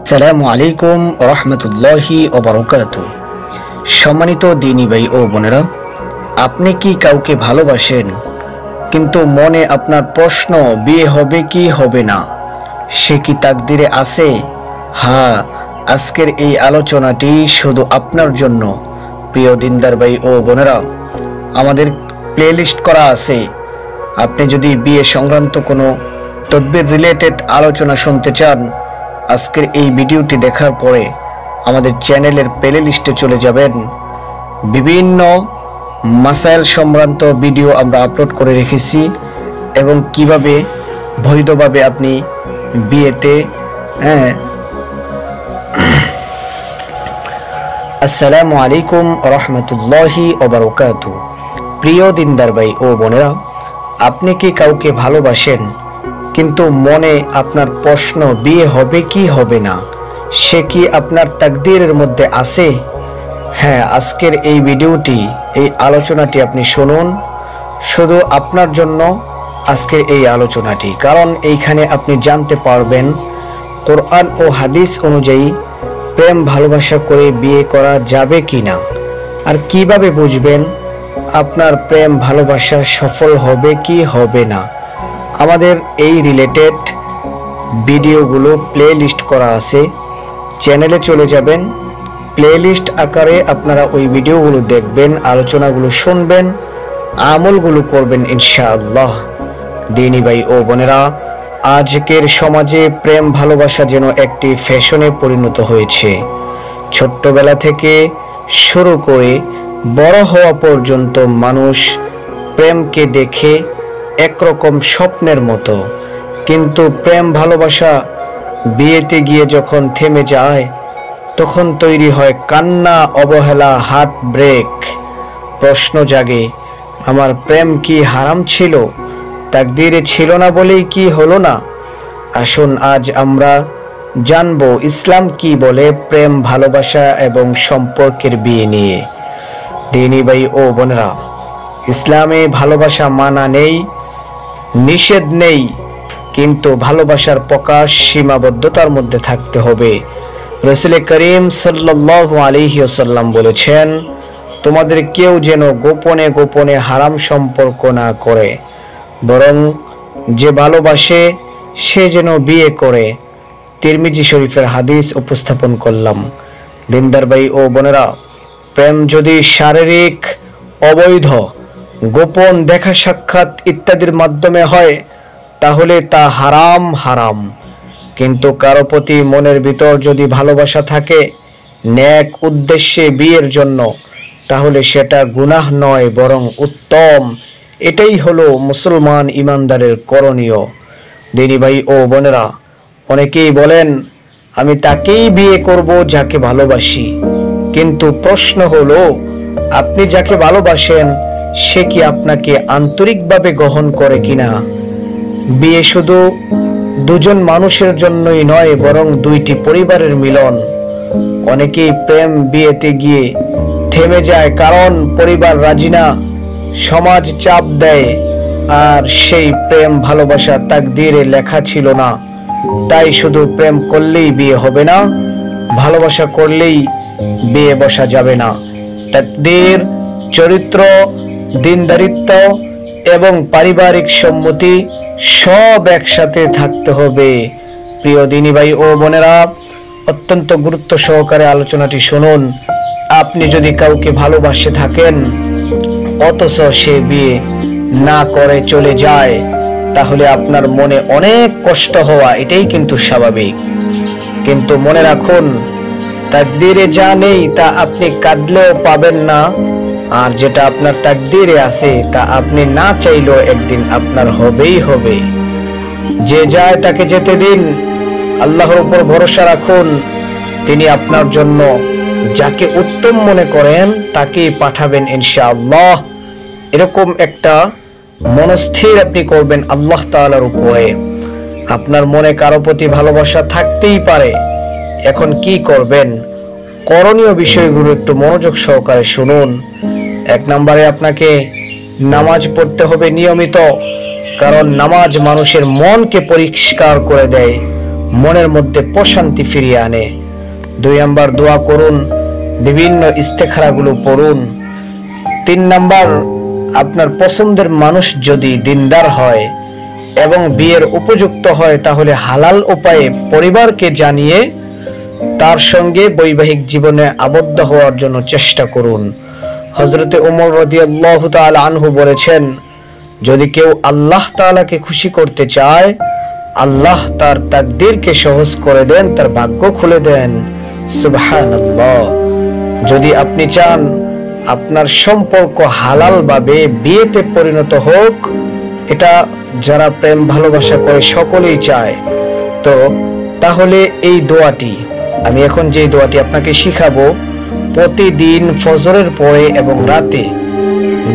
আসসালামু আলাইকুম রহমতুল্লাহি ওয়া বারাকাতুহু। সম্মানিত দিনী ভাই ও বোনেরা, আপনি কি কাউকে ভালোবাসেন কিন্তু মনে আপনার প্রশ্ন বিয়ে হবে কি হবে না, সে কি তাকদিরে আছে? হ্যাঁ, আজকের এই আলোচনাটি শুধু আপনার জন্য। প্রিয় দিনদার ভাই ও বোনেরা, আমাদের প্লেলিস্ট করা আছে। আপনি যদি বিয়ে সংক্রান্ত কোনো তদবির রিলেটেড আলোচনা শুনতে চান, আজকের এই ভিডিওটি দেখার পরে আমাদের চ্যানেলের প্লে লিস্টে চলে যাবেন। বিভিন্ন মাসাইল সংক্রান্ত ভিডিও আমরা আপলোড করে রেখেছি এবং কিভাবে বৈধভাবে আপনি বিয়েতে আসসালামু আলাইকুম রহমতুল্লাহি ওয়া বারাকাতুহু। প্রিয় দিনদার ভাই ও বোনেরা, আপনি কি কাউকে ভালোবাসেন কিন্তু মনে আপনার প্রশ্ন বিয়ে হবে কি হবে না, সে কি আপনার তাকদীরের মধ্যে আছে? হ্যাঁ, আজকের এই ভিডিওটি, এই আলোচনাটি আপনি শুনুন। শুধু আপনার জন্য আজকের এই আলোচনাটি, কারণ এইখানে আপনি জানতে পারবেন কোরআন ও হাদিস অনুযায়ী প্রেম ভালোবাসা করে বিয়ে করা যাবে কিনা, আর কিভাবে বুঝবেন আপনার প্রেম ভালোবাসা সফল হবে কি হবে না। আমাদের এই রিলেটেড ভিডিওগুলো প্লে লিস্ট করা আছে, চ্যানেলে চলে যাবেন, প্লে লিস্ট আকারে আপনারা ওই ভিডিওগুলো দেখবেন, আলোচনাগুলো শুনবেন, আমলগুলো করবেন ইনশাআল্লাহ। দিনী ভাই ও বোনেরা, আজকের সমাজে প্রেম ভালোবাসা যেন একটি ফ্যাশনে পরিণত হয়েছে। ছোট্টবেলা থেকে শুরু করে বড় হওয়া পর্যন্ত মানুষ প্রেমকে দেখে একরকম স্বপ্নের মতো, কিন্তু প্রেম ভালোবাসা বিয়েতে গিয়ে যখন থেমে যায়, তখন তৈরি হয় কান্না, অবহেলা, হার্ট ব্রেক। প্রশ্ন জাগে, আমার প্রেম কি হারাম ছিল? তাকদীরে ছিল না বলেই কি হলো না? আসুন আজ আমরা জানবো ইসলাম কি বলে প্রেম ভালোবাসা এবং সম্পর্কের বিয়ে নিয়ে। দিনী ভাই ও বোনেরা, ইসলামে ভালোবাসা মানা নেই, নিষেধ নেই, কিন্তু ভালোবাসার প্রকাশ সীমাবদ্ধতার মধ্যে থাকতে হবে। রাসূল করিম সাল্লাল্লাহু আলাইহি ওয়াসাল্লাম বলেছেন, তোমাদের কেউ যেন গোপনে গোপনে হারাম সম্পর্ক না করে, বরং যে ভালোবাসে সে যেন বিয়ে করে। তিরমিজি শরীফের হাদিস উপস্থাপন করলাম। দিনদার ভাই ও বোনেরা, প্রেম যদি শারীরিক, অবৈধ, গোপন দেখা সাক্ষাৎ ইত্যাদির মাধ্যমে হয়, তাহলে তা হারাম। কিন্তু কারো প্রতি মনের ভিতর যদি ভালোবাসা থাকে নেক উদ্দেশ্যে বিয়ের জন্য, তাহলে সেটা গুনাহ নয়, বরং উত্তম। এটাই হলো মুসলমান ইমানদারের করণীয়। দিনী ভাই ও বোনেরা, অনেকেই বলেন আমি তাকেই বিয়ে করব যাকে ভালোবাসি, কিন্তু প্রশ্ন হলো আপনি যাকে ভালোবাসেন সে কি আপনাকে আন্তরিকভাবে গ্রহণ করে কিনা? বিয়ে শুধু দুজন মানুষের জন্যই নয়, বরং দুইটি পরিবারের মিলন। অনেকেই প্রেম বিয়েতে গিয়ে থেমে যায় কারণ পরিবার রাজি না, সমাজ চাপ দেয়, আর সেই প্রেম ভালোবাসা তাকদীরে লেখা ছিল না। তাই শুধু প্রেম করলেই বিয়ে হবে না, ভালোবাসা করলেই বিয়ে বসা যাবে না। তাকদীর, চরিত্র, দিনদারিত্ব এবং পারিবারিক সম্মতি সব একসাথে থাকতে হবে। প্রিয় দিনী ভাই ও বোনেরা, অত্যন্ত গুরুত্ব সহকারে আলোচনাটি শুনুন। আপনি যদি কাউকে ভালোবাসে থাকেন অথচ সে বিয়ে না করে চলে যায়, তাহলে আপনার মনে অনেক কষ্ট হওয়া এটাই কিন্তু স্বাভাবিক। কিন্তু মনে রাখুন, তাকদীরে যা নেই তা আপনি কাঁদলেও পাবেন না, আর যেটা আপনার তাকদীরে আছে তা আপনি না চাইলেও একদিন আপনার হবেই হবে। যে যায় তাকে যেতে দিন, আল্লাহর উপর ভরসা রাখুন, তিনি আপনার জন্য যাকে উত্তম মনে করেন তাকেই পাঠাবেন ইনশাআল্লাহ। এরকম একটা মনস্থির আপনি করবেন আল্লাহ তাআলার উপরে। আপনার মনে কারো প্রতি ভালোবাসা থাকতেই পারে, এখন কি করবেন? করণীয় বিষয়গুলো একটু মনোযোগ সহকারে শুনুন। এক নম্বরে আপনাকে নামাজ পড়তে হবে নিয়মিত, কারণ নামাজ মানুষের মনকে পরিষ্কার করে দেয়, মনের মধ্যে প্রশান্তি ফিরিয়ে আনে। 2 নাম্বার, দোয়া করুন, বিভিন্ন ইস্তেখারাগুলো পড়ুন। 3 নাম্বার, আপনার পছন্দের মানুষ যদি দিনদার হয় এবং বিয়ের উপযুক্ত হয় তাহলে হালাল উপায়ে পরিবারকে জানিয়ে তার সঙ্গে বৈবাহিক জীবনে আবদ্ধ হওয়ার জন্য চেষ্টা করুন। হযরতে ওমর রাদিয়াল্লাহু তাআলা আনহু বলেছেন, যদি কেউ আল্লাহ তাআলাকে খুশি করতে চায়, আল্লাহ তার তাকদীরকে সহজ করে দেন, তার ভাগ্য খুলে দেন। সুবহানাল্লাহ। যদি আপনি চান আপনার সম্পর্ক হালাল ভাবে বিয়েতে পরিণত হোক, এটা যারা প্রেম ভালোবাসা করে সকলেই চায়, তো তাহলে এই দোয়াটি, আমি এখন যে দোয়াটি আপনাকে শিখাবো, প্রতিদিন ফজরের পরে এবং রাতে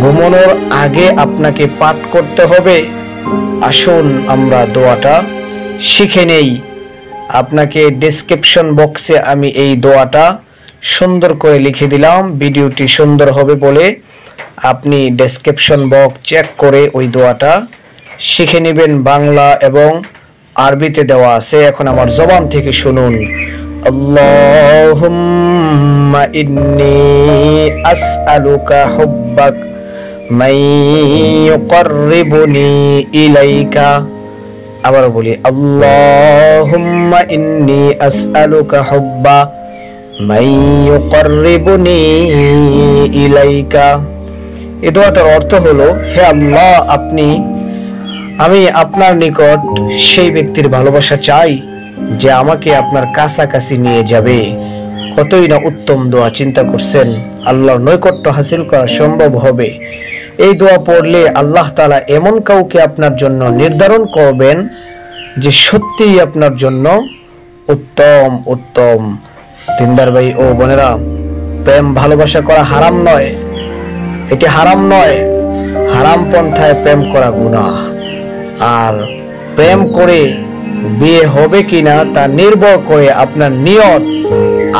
ঘুমানোর আগে আপনাকে পাঠ করতে হবে। আসুন আমরা দোয়াটা শিখে নেই। আপনাকে ডেসক্রিপশন বক্সে আমি এই দোয়াটা সুন্দর করে লিখে দিলাম। ভিডিওটি সুন্দর হবে বলে আপনি ডেসক্রিপশন বক্স চেক করে ওই দোয়াটা শিখে নেবেন। বাংলা এবং আরবিতে দেওয়া আছে। এখন আমার জবান থেকে শুনুন। আল্লাহুম্মা ইন্নী আসআলুকা হুব্বাক মান ইউকাররিবুনি ইলাইকা। আবার বলি, আল্লাহুম্মা ইন্নী আসআলুকা হুব্বা মান ইউকাররিবুনি ইলাইকা। এই দোয়াটার অর্থ হলো, হে আল্লাহ, আমি আপনার নিকট সেই ব্যক্তির ভালোবাসা চাই যে আমাকে আপনার কাছাকাছি নিয়ে যাবে। কতই না উত্তম দোয়া, চিন্তা করছেন? আল্লাহর নৈকট্য হাসিল করা সম্ভব হবে। এই দোয়া পড়লে আল্লাহ তাআলা এমন কাউকে আপনার জন্য নির্ধারণ করবেন যে সত্যিই আপনার জন্য উত্তম উত্তম। দিনদার ভাই ও বোনেরা, প্রেম ভালোবাসা করা হারাম নয়, এটি হারাম নয়। হারাম পন্থায় প্রেম করা গুনাহ। আর প্রেম করে বিয়ে হবে কিনা তা নির্ভর করে আপনার নিয়ত,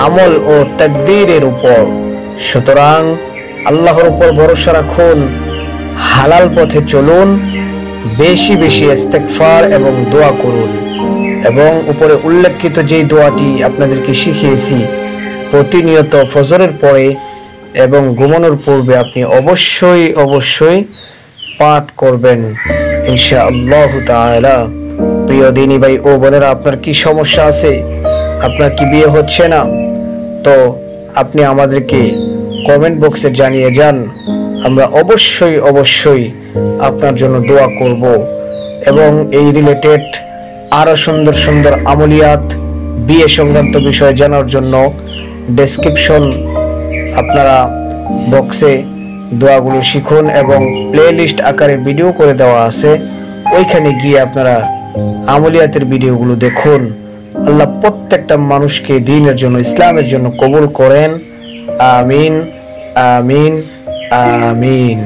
আমল ও তাকদীরের উপর। সুতরাং আল্লাহর উপর ভরসা রাখুন, হালাল পথে চলুন, বেশি বেশি ইস্তেগফার এবং দোয়া করুন। এবং উপরে উল্লেখিত যে দোয়াটি আপনাদেরকে শিখিয়েছি, প্রতিনিয়ত ফজরের পরে এবং ঘুমানোর পূর্বে আপনি অবশ্যই পাঠ করবেন ইনশাআল্লাহ তাআলা। প্রিয় দিনী ভাই ও বোনেরা, আপনার কি সমস্যা আছে? আপনার কি বিয়ে হচ্ছে না? তো আপনি আমাদেরকে কমেন্ট বক্সে জানিয়ে যান। আমরা অবশ্যই আপনার জন্য দোয়া করব। এবং এই রিলেটেড আরো সুন্দর সুন্দর আমলিয়াত, বিয়ে সংক্রান্ত বিষয় জানার জন্য ডেসক্রিপশন আপনারা বক্সে দোয়াগুলো শিখুন এবং প্লে লিস্ট আকারে ভিডিও করে দেওয়া আছে, ওইখানে গিয়ে আপনারা আমলিয়াতের ভিডিওগুলো দেখুন। আল্লাহ প্রত্যেকটা মানুষকে দ্বীনের জন্য, ইসলামের জন্য কবুল করেন। আমিন আমিন আমিন।